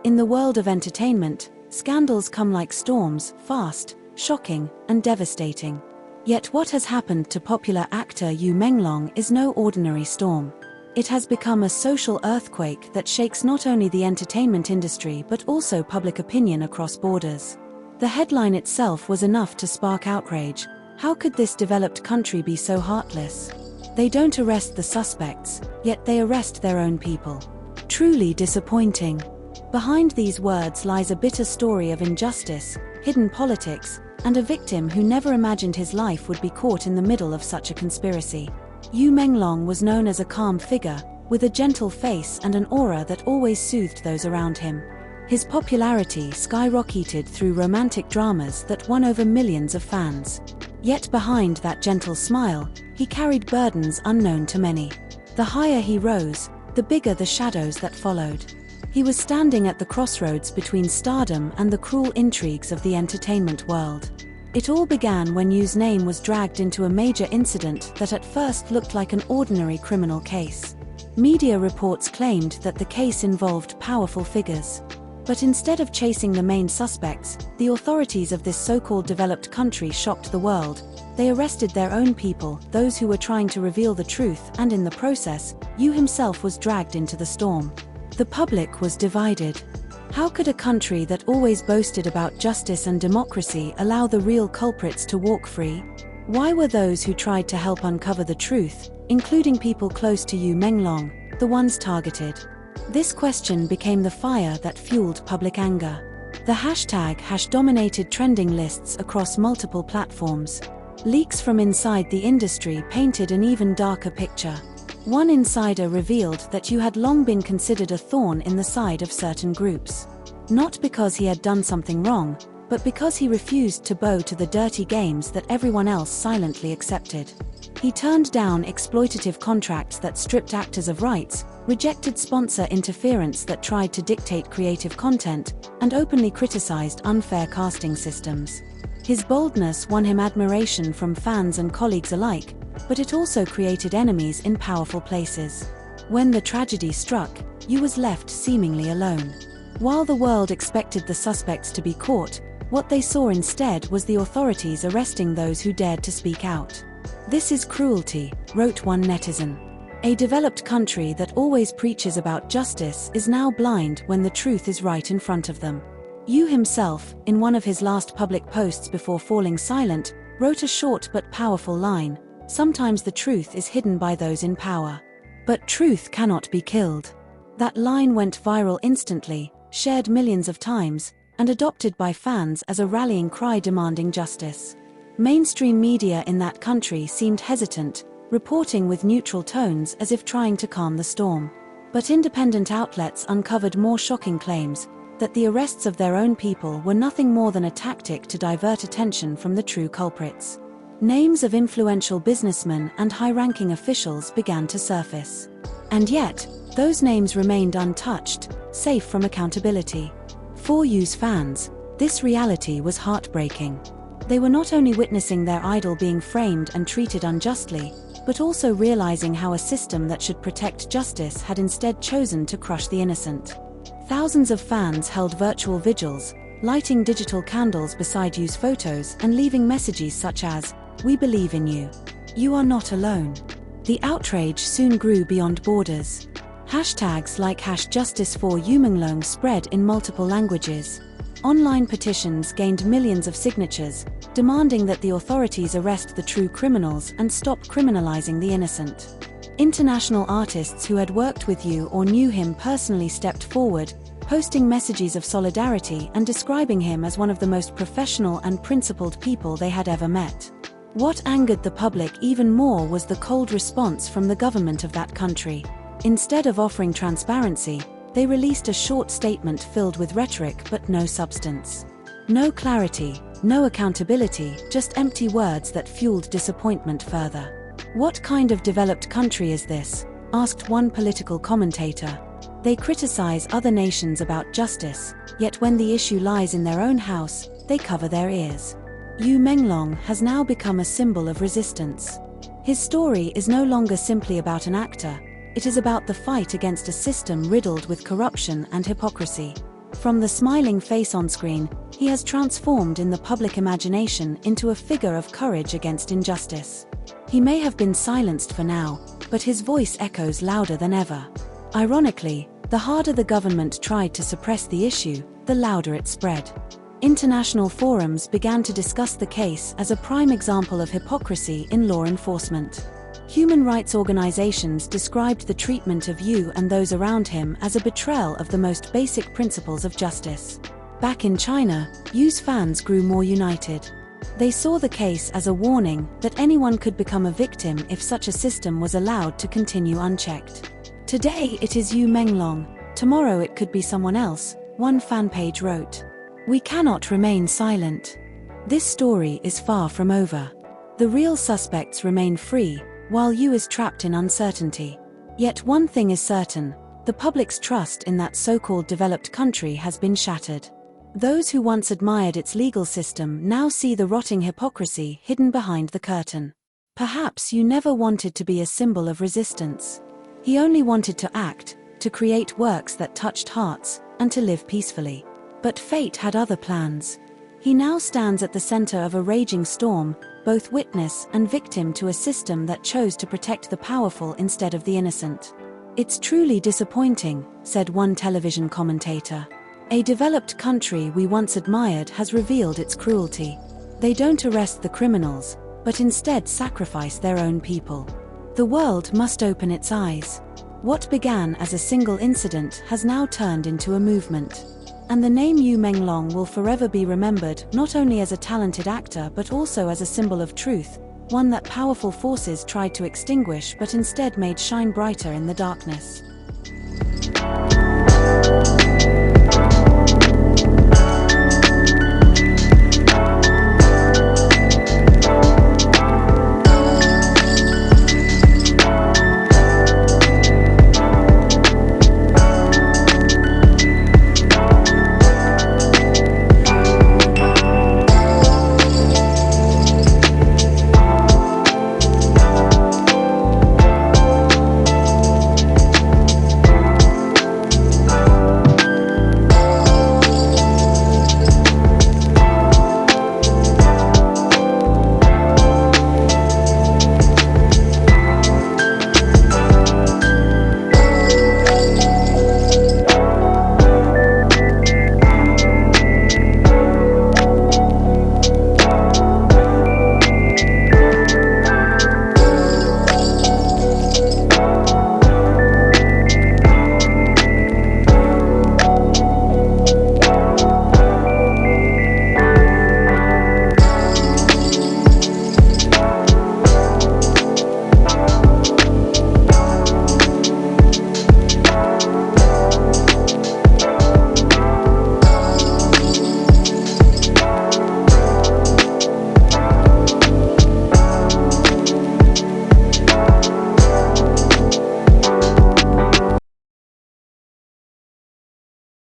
In the world of entertainment, scandals come like storms, fast, shocking, and devastating. Yet what has happened to popular actor Yu Menglong is no ordinary storm. It has become a social earthquake that shakes not only the entertainment industry but also public opinion across borders. The headline itself was enough to spark outrage. How could this developed country be so heartless? They don't arrest the suspects, yet they arrest their own people. Truly disappointing. Behind these words lies a bitter story of injustice, hidden politics, and a victim who never imagined his life would be caught in the middle of such a conspiracy. Yu Menglong was known as a calm figure, with a gentle face and an aura that always soothed those around him. His popularity skyrocketed through romantic dramas that won over millions of fans. Yet behind that gentle smile, he carried burdens unknown to many. The higher he rose, the bigger the shadows that followed. He was standing at the crossroads between stardom and the cruel intrigues of the entertainment world. It all began when Yu's name was dragged into a major incident that at first looked like an ordinary criminal case. Media reports claimed that the case involved powerful figures. But instead of chasing the main suspects, the authorities of this so-called developed country shocked the world. They arrested their own people, those who were trying to reveal the truth, and in the process, Yu himself was dragged into the storm. The public was divided. How could a country that always boasted about justice and democracy allow the real culprits to walk free? Why were those who tried to help uncover the truth, including people close to Yu Menglong, the ones targeted? This question became the fire that fueled public anger. The hashtag dominated trending lists across multiple platforms. Leaks from inside the industry painted an even darker picture. One insider revealed that Yu had long been considered a thorn in the side of certain groups. Not because he had done something wrong, but because he refused to bow to the dirty games that everyone else silently accepted. He turned down exploitative contracts that stripped actors of rights, rejected sponsor interference that tried to dictate creative content, and openly criticized unfair casting systems. His boldness won him admiration from fans and colleagues alike, but it also created enemies in powerful places. When the tragedy struck, Yu was left seemingly alone. While the world expected the suspects to be caught, what they saw instead was the authorities arresting those who dared to speak out. "This is cruelty," wrote one netizen. "A developed country that always preaches about justice is now blind when the truth is right in front of them." Yu himself, in one of his last public posts before falling silent, wrote a short but powerful line: "Sometimes the truth is hidden by those in power. But truth cannot be killed." That line went viral instantly, shared millions of times, and adopted by fans as a rallying cry demanding justice. Mainstream media in that country seemed hesitant, reporting with neutral tones as if trying to calm the storm. But independent outlets uncovered more shocking claims, that the arrests of their own people were nothing more than a tactic to divert attention from the true culprits. Names of influential businessmen and high-ranking officials began to surface. And yet, those names remained untouched, safe from accountability. For Yu's fans, this reality was heartbreaking. They were not only witnessing their idol being framed and treated unjustly, but also realizing how a system that should protect justice had instead chosen to crush the innocent. Thousands of fans held virtual vigils, lighting digital candles beside Yu's photos and leaving messages such as, "We believe in you. You are not alone." The outrage soon grew beyond borders. Hashtags like #Justice for Yu Menglong spread in multiple languages. Online petitions gained millions of signatures, demanding that the authorities arrest the true criminals and stop criminalizing the innocent. International artists who had worked with Yu or knew him personally stepped forward, posting messages of solidarity and describing him as one of the most professional and principled people they had ever met. What angered the public even more was the cold response from the government of that country. Instead of offering transparency, they released a short statement filled with rhetoric but no substance. No clarity, no accountability, just empty words that fueled disappointment further. "What kind of developed country is this?" asked one political commentator. They criticize other nations about justice, yet when the issue lies in their own house, they cover their ears. Yu Menglong has now become a symbol of resistance. His story is no longer simply about an actor. It is about the fight against a system riddled with corruption and hypocrisy. From the smiling face on screen, he has transformed in the public imagination into a figure of courage against injustice. He may have been silenced for now, but his voice echoes louder than ever. Ironically, the harder the government tried to suppress the issue, the louder it spread. International forums began to discuss the case as a prime example of hypocrisy in law enforcement. Human rights organizations described the treatment of Yu and those around him as a betrayal of the most basic principles of justice. Back in China, Yu's fans grew more united. They saw the case as a warning that anyone could become a victim if such a system was allowed to continue unchecked. Today it is Yu Menglong, tomorrow it could be someone else, one fan page wrote. We cannot remain silent. This story is far from over. The real suspects remain free, while Yu is trapped in uncertainty. Yet one thing is certain, the public's trust in that so-called developed country has been shattered. Those who once admired its legal system now see the rotting hypocrisy hidden behind the curtain. Perhaps Yu never wanted to be a symbol of resistance. He only wanted to act, to create works that touched hearts, and to live peacefully. But fate had other plans. He now stands at the center of a raging storm, both witness and victim to a system that chose to protect the powerful instead of the innocent. It's truly disappointing, said one television commentator. A developed country we once admired has revealed its cruelty. They don't arrest the criminals, but instead sacrifice their own people. The world must open its eyes. What began as a single incident has now turned into a movement. And the name Yu Menglong will forever be remembered not only as a talented actor but also as a symbol of truth, one that powerful forces tried to extinguish but instead made shine brighter in the darkness.